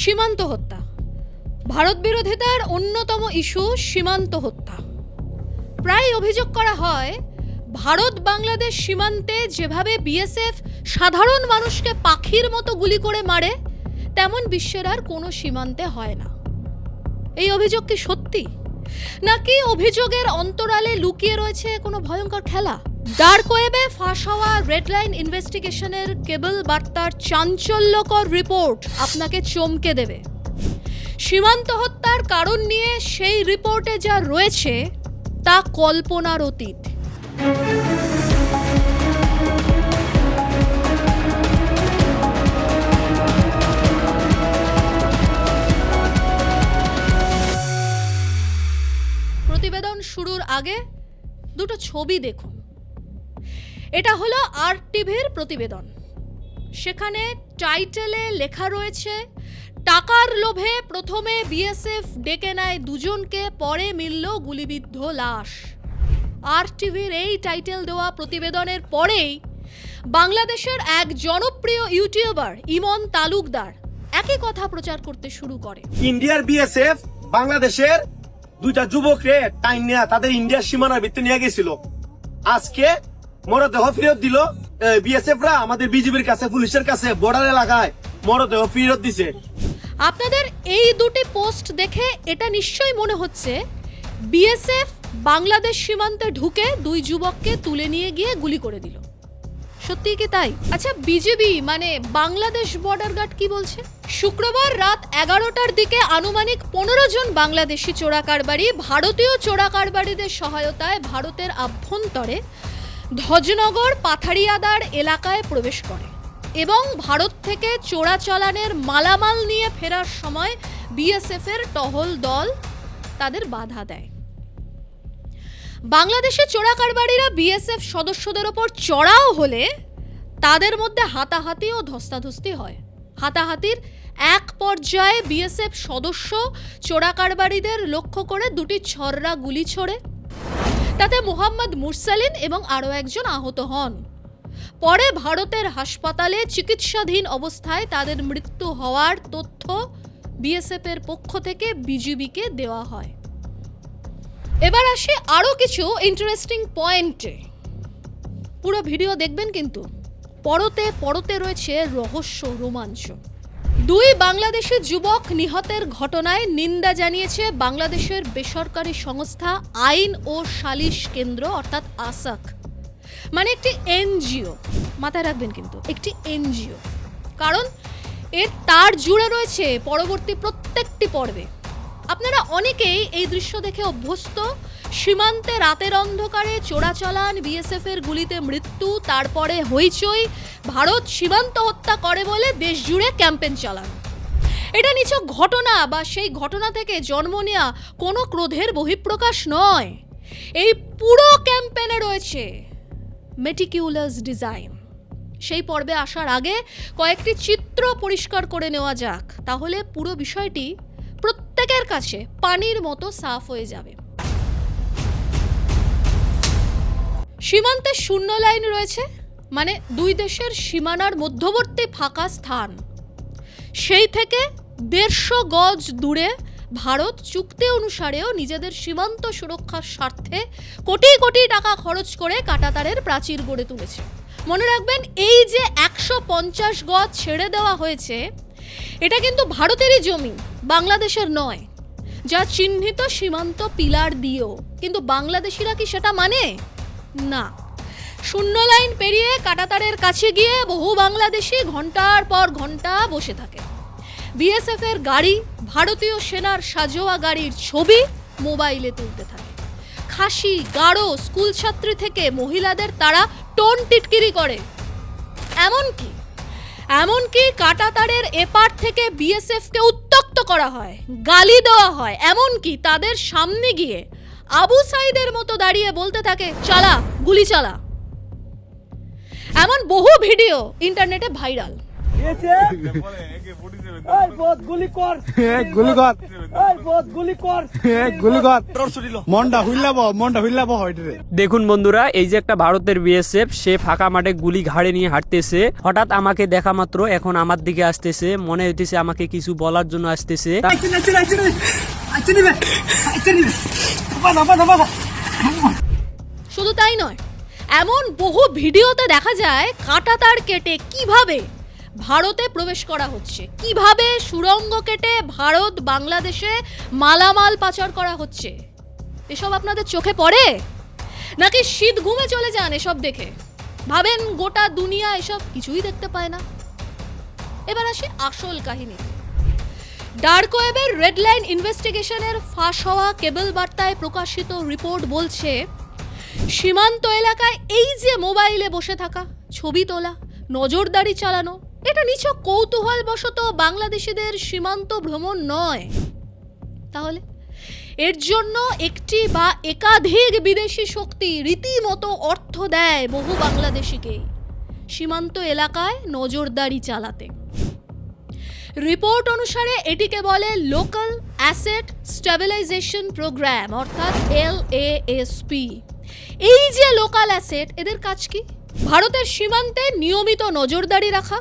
সীমান্ত হত্যা, ভারত বিরোধিতার অন্যতম ইস্যু সীমান্ত হত্যা। প্রায় অভিযোগ করা হয় ভারত বাংলাদেশ সীমান্তে যেভাবে বিএসএফ সাধারণ মানুষকে পাখির মতো গুলি করে মারে, তেমন বিশ্বের আর কোনো সীমান্তে হয় না। এই অভিযোগ কি সত্যি, নাকি অভিযোগের অন্তরালে লুকিয়ে রয়েছে কোনো ভয়ঙ্কর খেলা? ডার্ক ওয়েবে ফাঁস হওয়া রেড লাইন ইনভেস্টিগেশনের কেবল বার্তার চাঞ্চল্যকর রিপোর্ট আপনাকে চমকে দেবে। সীমান্ত হত্যার কারণ নিয়ে সেই রিপোর্টে যা রয়েছে তা কল্পনার অতীত। প্রতিবেদন শুরুর আগে দুটো ছবি দেখুন। এটা হলো আরটিভির প্রতিবেদন। সেখানে টাইটেলে লেখা রয়েছে, টাকার লোভে প্রথমে বিএসএফ ডেকে নেয় দুজনকে, পরে মিলল গুলিবিদ্ধ লাশ। আরটিভির এই টাইটেল দেওয়া প্রতিবেদনের পরেই বাংলাদেশের এক জনপ্রিয় ইউটিউবার ইমন তালুকদার একই কথা প্রচার করতে শুরু করে। ইন্ডিয়ার বিএসএফ বাংলাদেশের দুইটা যুবকরে টাইম নিয়ে তাদের ইন্ডিয়ার সীমানার ভিতরে নিয়ে গেছিল। আজকে মরদেহ ফেরত দিল বিএসএফ রা আমাদের বিজিবির কাছে, পুলিশের কাছে, বর্ডার এলাকায় মরদেহ ফেরত দিছে। আপনাদের এই দুটি পোস্ট দেখে এটা নিশ্চয়ই মনে হচ্ছে বিএসএফ বাংলাদেশ সীমান্তে ঢুকে দুই যুবককে তুলে নিয়ে গিয়ে গুলি করে দিল। সত্যি কি তাই? আচ্ছা, বিজিবি মানে বাংলাদেশ বর্ডার গার্ড কি বলছে? শুক্রবার রাত 11টার দিকে আনুমানিক 15 জন বাংলাদেশি চোরাকারবারি ভারতীয় চোরাকারবারিদের সহায়তায় ভারতের আভ্যন্তরে ধ্বজনগর পাথারিয়াদার এলাকায় প্রবেশ করে এবং ভারত থেকে চোরাচালানের মালামাল নিয়ে ফেরার সময় বিএসএফ এর টহল দল তাদের বাধা দেয়। বাংলাদেশের চোরাকারবারিরা বিএসএফ সদস্যদের ওপর চড়াও হলে তাদের মধ্যে হাতাহাতি ও ধস্তাধস্তি হয়। হাতাহাতির এক পর্যায়ে বিএসএফ সদস্য চোরাকারবারিদের লক্ষ্য করে দুটি ছররা গুলি ছোড়ে। তাতে মোহাম্মদ মুরসালিন এবং আরও একজন আহত হন। পরে ভারতের হাসপাতালে চিকিৎসাধীন অবস্থায় তাদের মৃত্যু হওয়ার তথ্য বিএসএফ এর পক্ষ থেকে বিজিবিকে দেওয়া হয়। এবার আসি আরও কিছু ইন্টারেস্টিং পয়েন্টে। পুরো ভিডিও দেখবেন, কিন্তু পরতে পরতে রয়েছে রহস্য, রোমাঞ্চ। দুই বাংলাদেশি যুবক নিহতের ঘটনায় নিন্দা জানিয়েছে বাংলাদেশের বেসরকারি সংস্থা আইন ও সালিশ কেন্দ্র, অর্থাৎ আসাক। মানে একটি এনজিও, মাথায় রাখবেন কিন্তু একটি এনজিও, কারণ এর তার জুড়ে রয়েছে পরবর্তী প্রত্যেকটি পর্বে। আপনারা অনেকেই এই দৃশ্য দেখে অভ্যস্ত। সীমান্তে রাতের অন্ধকারে চোরাচালান, বিএসএফ এর গুলিতে মৃত্যু, তারপরে হইচই, ভারত সীমান্ত হত্যা করে বলে দেশ জুড়ে ক্যাম্পেইন চালান। এটা নিছক ঘটনা বা সেই ঘটনা থেকে জন্ম নেওয়া কোনো ক্রোধের বহিঃপ্রকাশ নয়। এই পুরো ক্যাম্পেইনে রয়েছে মেটিকিউলাস ডিজাইন। সেই পর্বে আসার আগে কয়েকটি চিত্র পরিষ্কার করে নেওয়া যাক, তাহলে পুরো বিষয়টি প্রত্যেকের কাছে পানির মতো সাফ হয়ে যাবে। সীমান্তে শূন্য লাইন রয়েছে, মানে দুই দেশের সীমানার মধ্যবর্তী ফাঁকা স্থান। সেই থেকে 150 গজ দূরে ভারত চুক্তি অনুসারেও নিজেদের সীমান্ত সুরক্ষার স্বার্থে কোটি কোটি টাকা খরচ করে কাঁটাতারের প্রাচীর গড়ে তুলেছে। মনে রাখবেন, এই যে 150 গজ ছেড়ে দেওয়া হয়েছে, এটা কিন্তু ভারতেরই জমি, বাংলাদেশের নয়, যা চিহ্নিত সীমান্ত পিলার দিয়েও। কিন্তু বাংলাদেশিরা কি সেটা মানে? না। শূন্য লাইন পেরিয়ে কাঁটাতারের কাছে গিয়ে বহু বাংলাদেশি ঘন্টার পর ঘন্টা বসে থাকে। বিএসএফ এর গাড়ি, ভারতীয় সেনার সাজোয়া গাড়ির ছবি মোবাইলে তুলতে থাকে। খাসি, গাঢ়, স্কুল ছাত্রী থেকে মহিলাদের তারা টোন টিটকিরি করে। এমনকি কাঁটাতারের এপার থেকে বিএসএফ কে উত্ত্যক্ত করা হয়, গালি দেওয়া হয়, এমনকি তাদের সামনে গিয়ে আবু সাইদের মতো দাঁড়িয়ে বলতে থাকে, চালা, গুলি চালা। এমন বহু ভিডিও ইন্টারনেটে ভাইরাল। দেখুন বন্ধুরা, এই যে একটা ভারতের বিএসএফ, সে ফাঁকা মাঠে গুলি ঘাড়ে নিয়ে হাঁটতেছে। হঠাৎ আমাকে দেখা মাত্র এখন আমার দিকে আসতেছে, মনে হইতেছে আমাকে কিছু বলার জন্য আসতেছে। শুধু তাই নয়, এমন বহু ভিডিওতে দেখা যায় কাঁটাতার কেটে কিভাবে ভারতে প্রবেশ করা হচ্ছে, কিভাবে সুড়ঙ্গ কেটে ভারত বাংলাদেশে মালামাল পাচার করা হচ্ছে। এসব আপনাদের চোখে পড়ে নাকি শীত ঘুমে চলে যান এসব দেখে? ভাবেন গোটা দুনিয়া এসব কিছুই দেখতে পায় না? এবার আসি আসল কাহিনী। ডার্ক ওয়েবের রেড লাইন ইনভেস্টিগেশনের ফাঁস হওয়া কেবল বার্তায় প্রকাশিত রিপোর্ট বলছে, সীমান্ত এলাকায় এই যে মোবাইলে বসে থাকা, ছবি তোলা, নজরদারি চালানো, এটা নিছক কৌতূহলবশত বাংলাদেশিদের সীমান্ত ভ্রমণ নয়। তাহলে এর জন্য একটি বা একাধিক বিদেশি শক্তি রীতিমতো অর্থ দেয় বহু বাংলাদেশিকে সীমান্ত এলাকায় নজরদারি চালাতে। রিপোর্ট অনুসারে এটিকে বলে লোকাল অ্যাসেট স্টেবিলাইজেশন প্রোগ্রাম, অর্থাৎ LASP। এই যে লোকাল অ্যাসেট, এদের কাজ কি? ভারতের সীমান্তে নিয়মিত নজরদারি রাখা,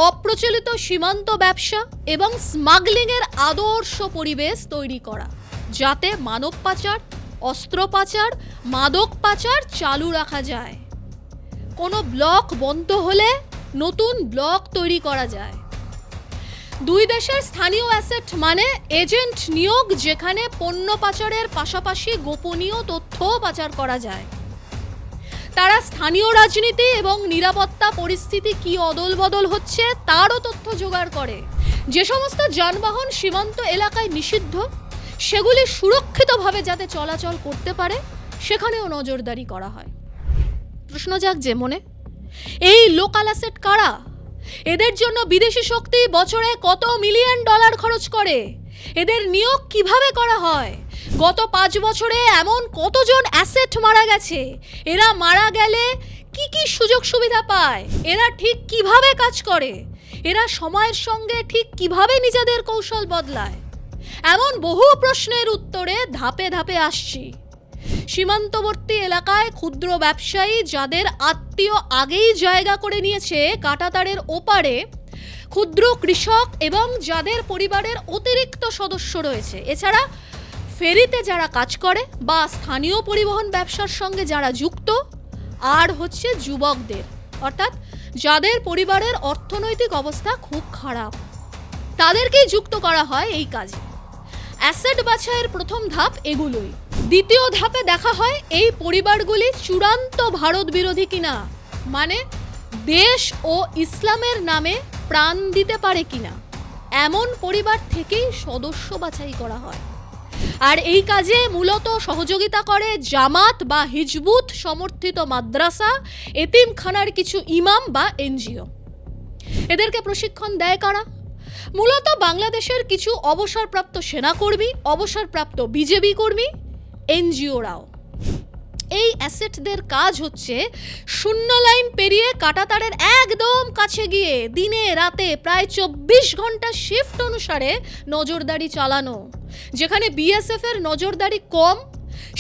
অপ্রচলিত সীমান্ত ব্যবসা এবং স্মাগলিংয়ের আদর্শ পরিবেশ তৈরি করা, যাতে মানব পাচার, অস্ত্র পাচার, মাদক পাচার চালু রাখা যায়। কোনো ব্লক বন্ধ হলে নতুন ব্লক তৈরি করা যায়। দুই দেশের স্থানীয় অ্যাসেট মানে এজেন্ট নিয়োগ, যেখানে পণ্য পাচারের পাশাপাশি গোপনীয় তথ্যও পাচার করা যায়। তারা স্থানীয় রাজনীতি এবং নিরাপত্তা পরিস্থিতি কি অদল বদল হচ্ছে তারও তথ্য জোগাড় করে। যে সমস্ত যানবাহন সীমান্ত এলাকায় নিষিদ্ধ, সেগুলি সুরক্ষিতভাবে যাতে চলাচল করতে পারে সেখানেও নজরদারি করা হয়। প্রশ্ন জাগছে মনে, এই লোকাল অ্যাসেট কারা? এদের জন্য বিদেশি শক্তি বছরে কত মিলিয়ন ডলার খরচ করে? এদের নিয়োগ কিভাবে করা হয়? গত 5 বছরে এমন কতজন অ্যাসেট মারা গেছে? এরা মারা গেলে কি কি সুযোগ সুবিধা পায়? এরা ঠিক কিভাবে কাজ করে? এরা সময়ের সঙ্গে ঠিক কিভাবে নিজেদের কৌশল বদলায়? এমন বহু প্রশ্নের উত্তরে ধাপে ধাপে আসছি। সীমান্তবর্তী এলাকায় ক্ষুদ্র ব্যবসায়ী যাদের আত্মীয় আগেই জায়গা করে নিয়েছে কাঁটাতারের ওপারে, ক্ষুদ্র কৃষক এবং যাদের পরিবারের অতিরিক্ত সদস্য রয়েছে, এছাড়া ফেরিতে যারা কাজ করে বা স্থানীয় পরিবহন ব্যবসার সঙ্গে যারা যুক্ত, আর হচ্ছে যুবকদের, অর্থাৎ যাদের পরিবারের অর্থনৈতিক অবস্থা খুব খারাপ, তাদেরকেই যুক্ত করা হয় এই কাজে। অ্যাসেট বাছাইয়ের প্রথম ধাপ এগুলোই। দ্বিতীয় ধাপে দেখা হয় এই পরিবারগুলি চূড়ান্ত ভারত বিরোধী কিনা, মানে দেশ ও ইসলামের নামে প্রাণ দিতে পারে কিনা, এমন পরিবার থেকেই সদস্য বাছাই করা হয়। আর এই কাজে মূলত সহযোগিতা করে জামাত বা হিজবুত সমর্থিত মাদ্রাসা, এতিমখানার কিছু ইমাম বা NGO। এদেরকে প্রশিক্ষণ দেয় কারা? মূলত বাংলাদেশের কিছু অবসরপ্রাপ্ত সেনাকর্মী, অবসরপ্রাপ্ত বিজেপি কর্মী, NGOরাও। এই অ্যাসেটদের কাজ হচ্ছে শূন্য লাইন পেরিয়ে কাঁটাতারের একদম কাছে গিয়ে দিনে রাতে প্রায় 24 ঘন্টা শিফট অনুসারে নজরদারি চালানো। যেখানে BSF এর নজরদারি কম,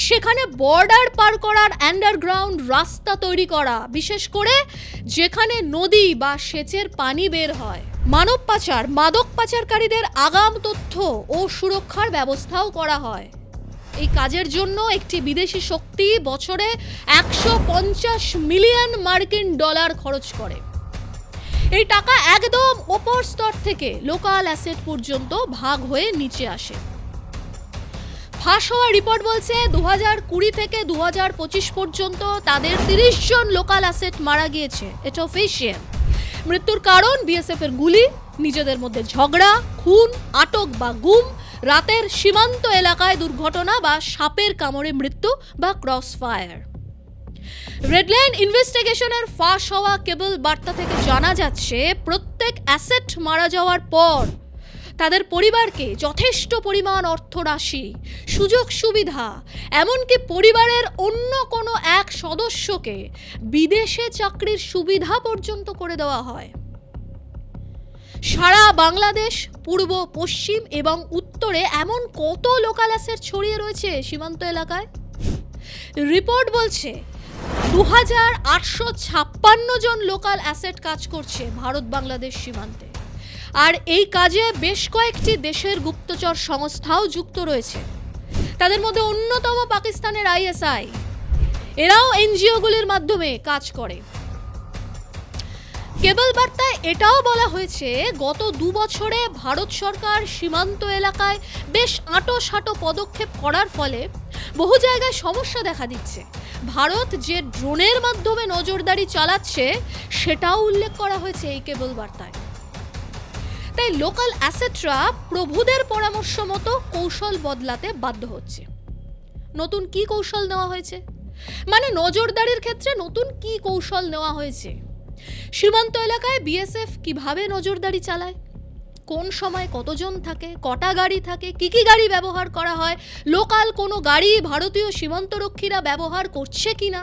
সেখানে বর্ডার পার করার আন্ডারগ্রাউন্ড রাস্তা তৈরি করা, বিশেষ করে যেখানে নদী বা সেচের পানি বের হয়। মানব পাচার, মাদক পাচারকারীদের আগাম তথ্য ও সুরক্ষার ব্যবস্থাও করা হয়। এই কাজের জন্য একটি বিদেশি শক্তি বছরে 150 মিলিয়ন মার্কিন ডলার খরচ করে। এই টাকা একদম ওপর স্তর থেকে লোকাল অ্যাসেট পর্যন্ত ভাগ হয়ে নিচে আসে। ফাঁস হওয়া রিপোর্ট বলছে 2020 থেকে 2025 পর্যন্ত তাদের 30 জন লোকাল অ্যাসেট মারা গিয়েছে। এটা অফিশিয়াল। মৃত্যুর কারণ BSF এর গুলি, নিজেদের মধ্যে ঝগড়া, খুন, আটক বা গুম, রাতের সীমান্ত এলাকায় দুর্ঘটনা বা সাপের কামড়ে মৃত্যু বা ক্রস ফায়ার। রেডলাইন ইনভেস্টিগেশনের ফাঁস হওয়া কেবল বার্তা থেকে জানা যাচ্ছে প্রত্যেক অ্যাসেট মারা যাওয়ার পর তাদের পরিবারকে যথেষ্ট পরিমাণ অর্থরাশি, সুযোগ সুবিধা, এমনকি পরিবারের অন্য কোনো এক সদস্যকে 「」 বিদেশে চাকরির সুবিধা পর্যন্ত করে দেওয়া হয়। 「 「 「 「 「 「 「 」 「 」 「 「 」 「 」 「 」 「 」 「 」 「 」 「 」 「 」 「 」 「 」 「 」 「 」 「 「 「 」 「 」সারা বাংলাদেশ, পূর্ব, পশ্চিম এবং উত্তরে এমন কত লোকাল অ্যাসেট ছড়িয়ে রয়েছে সীমান্ত এলাকায়। রিপোর্ট বলছে 2856 জন লোকাল অ্যাসেট কাজ করছে ভারত বাংলাদেশ সীমান্তে। আর এই কাজে বেশ কয়েকটি দেশের গুপ্তচর সংস্থাও যুক্ত রয়েছে। তাদের মধ্যে অন্যতম পাকিস্তানের ISI। এরাও এনজিওগুলির মাধ্যমে কাজ করে। কেবল বার্তায় এটাও বলা হয়েছে, গত 2 বছরে ভারত সরকার সীমান্ত এলাকায় বেশ আঁটো-সাঁটো পদক্ষেপ করার ফলে বহু জায়গায় সমস্যা দেখা দিচ্ছে। ভারত যে ড্রোনের মাধ্যমে নজরদারি চালাচ্ছে সেটাও উল্লেখ করা হয়েছে এই কেবল বার্তায়। তাই লোকাল অ্যাসেটরা প্রভুদের পরামর্শ মতো কৌশল বদলাতে বাধ্য হচ্ছে। নতুন কি কৌশল নেওয়া হয়েছে? মানে নজরদারির ক্ষেত্রে নতুন কি কৌশল নেওয়া হয়েছে? সীমান্ত এলাকায় বিএসএফ কিভাবে নজরদারি চালায়, কোন সময় কতজন থাকে, কটা গাড়ি থাকে, কি কি গাড়ি ব্যবহার করা হয়, লোকাল কোনো গাড়ি ভারতীয় সীমান্তরক্ষীরা ব্যবহার করছে কিনা,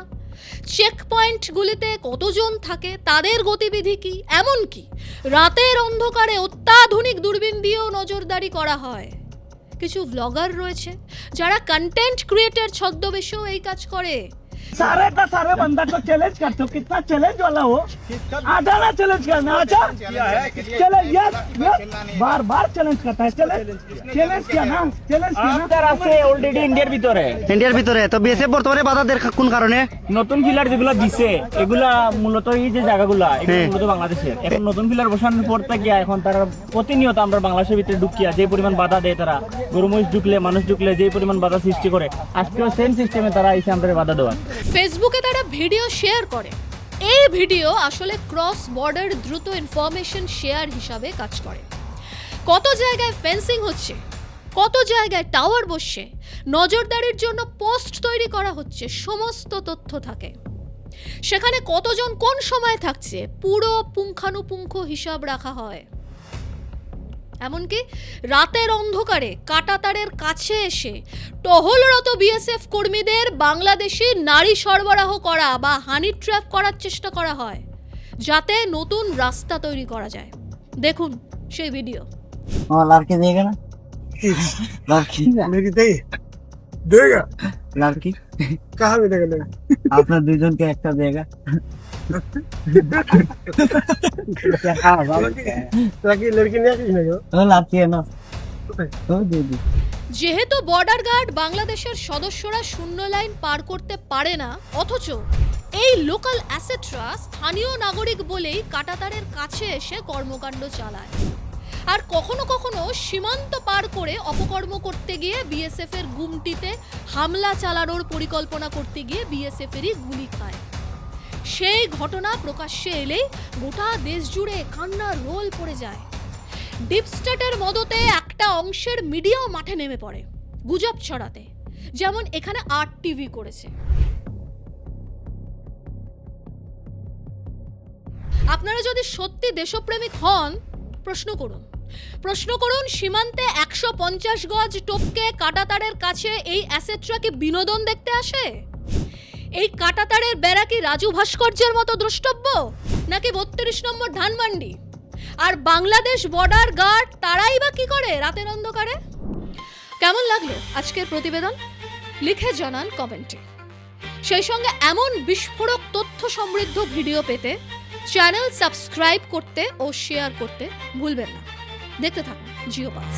চেক পয়েন্টগুলিতে কতজন থাকে, তাদের গতিবিধি কি, এমনকি রাতের অন্ধকারে অত্যাধুনিক দূরবীন দিয়েও নজরদারি করা হয়। কিছু ব্লগার রয়েছে যারা কন্টেন্ট ক্রিয়েটর ছদ্মবেশেও এই কাজ করে। सारे का सारे बंदा को चैलेंज करते हो, कितना चैलेंज वाला हो, आधा ना चैलेंज करना। अच्छा चैलेंज बार बार चैलेंज करता है, चैलेंज किया ना, चैलेंज किया ना। আপনার আছে অলরেডি ইন্ডিয়ার ভিতরে তো বিএসএফ বর্তমানে বাধা দেয় কোন কারণে? নতুন ফিলার যেগুলো দিছে এগুলা মূলত এই যে জায়গাগুলা এগুলো মূলত বাংলাদেশের। এখন নতুন ফিলার বসানোর পর থেকে এখন তারা প্রতিনিয়ত আমরা বাংলাদেশের ভিতরে ঢুকিয়া যে পরিমাণ বাধা দেয়, তারা গরু মহিষ ঢুকলে, মানুষ ঢুকলে যে পরিমাণ বাধা সৃষ্টি করে, আজকেও সেম সিস্টেমে তারা এসে আমাদের বাধা দেওয়া। ফেসবুকে তারা ভিডিও শেয়ার করে। এই ভিডিও আসলে ক্রস বর্ডার দ্রুত ইনফরমেশন শেয়ার হিসাবে কাজ করে। কত জায়গায় ফেন্সিং হচ্ছে, কত জায়গায় টাওয়ার বসছে, নজরদারির জন্য পোস্ট তৈরি করা হচ্ছে, সমস্ত তথ্য থাকে। সেখানে কতজন কোন সময় থাকছে পুরো পুঙ্খানুপুঙ্খ হিসাব রাখা হয়। এমনকি রাতের অন্ধকারে কাঁটাতারের কাছে এসে টহলরত বিএসএফ কর্মীদের বাংলাদেশি নারী সরবরাহ করা বা হানি ট্র্যাপ করার চেষ্টা করা হয়, যাতে নতুন রাস্তা তৈরি করা যায়। দেখুন সেই ভিডিও। लड़की देगा ना, लड़की मेरी देगा लड़की कहाँ मिलेगा? আপনার দুইজনকে একটা দেगा। लड़की नहीं लड़की है ना, तो दे दी। যেহেতু বর্ডার গার্ড বাংলাদেশের সদস্যরা শূন্য লাইন পার করতে পারে না, অথচ এই লোকাল অ্যাসেটরা স্থানীয় নাগরিক বলেই কাঁটাতারের কাছে এসে কর্মকাণ্ড চালায়। আর কখনো কখনো সীমান্ত পার করে অপকর্ম করতে গিয়ে বিএসএফ এর গুমটিতে হামলা চালানোর পরিকল্পনা করতে গিয়ে বিএসএফ এরই গুলি খায়। সেই ঘটনা প্রকাশ্যে এলেই গোটা দেশ জুড়ে কান্নার রোল পড়ে যায়। ডিপ স্টেটের মদতে একটা অংশের মিডিয়াও মাঠে নেমে পড়ে গুজব ছড়াতে, যেমন এখানে RTV করেছে। আপনারা যদি সত্যি দেশপ্রেমিক হন, প্রশ্ন করুন সীমান্তে 150 গজ টপকে কাঁটাতারের কাছে এই অ্যাসেটরা কি বিনোদন দেখতে আসে? এই কাঁটাতারের বেড়া কি রাজু ভাস্কর্যের মতো দ্রষ্টব্য, নাকি 32 নম্বর ধানমান্ডি? আর বাংলাদেশ বর্ডার গার্ড তারাই বা কি করে রাতের অন্ধকারে? কেমন লাগলো আজকের প্রতিবেদন? লিখে জানান কমেন্টে। সেই সঙ্গে এমন বিস্ফোরক তথ্য সমৃদ্ধ ভিডিও পেতে চ্যানেল সাবস্ক্রাইব করতে ও শেয়ার করতে ভুলবেন না। দেখতে থাকুন জিও পালস।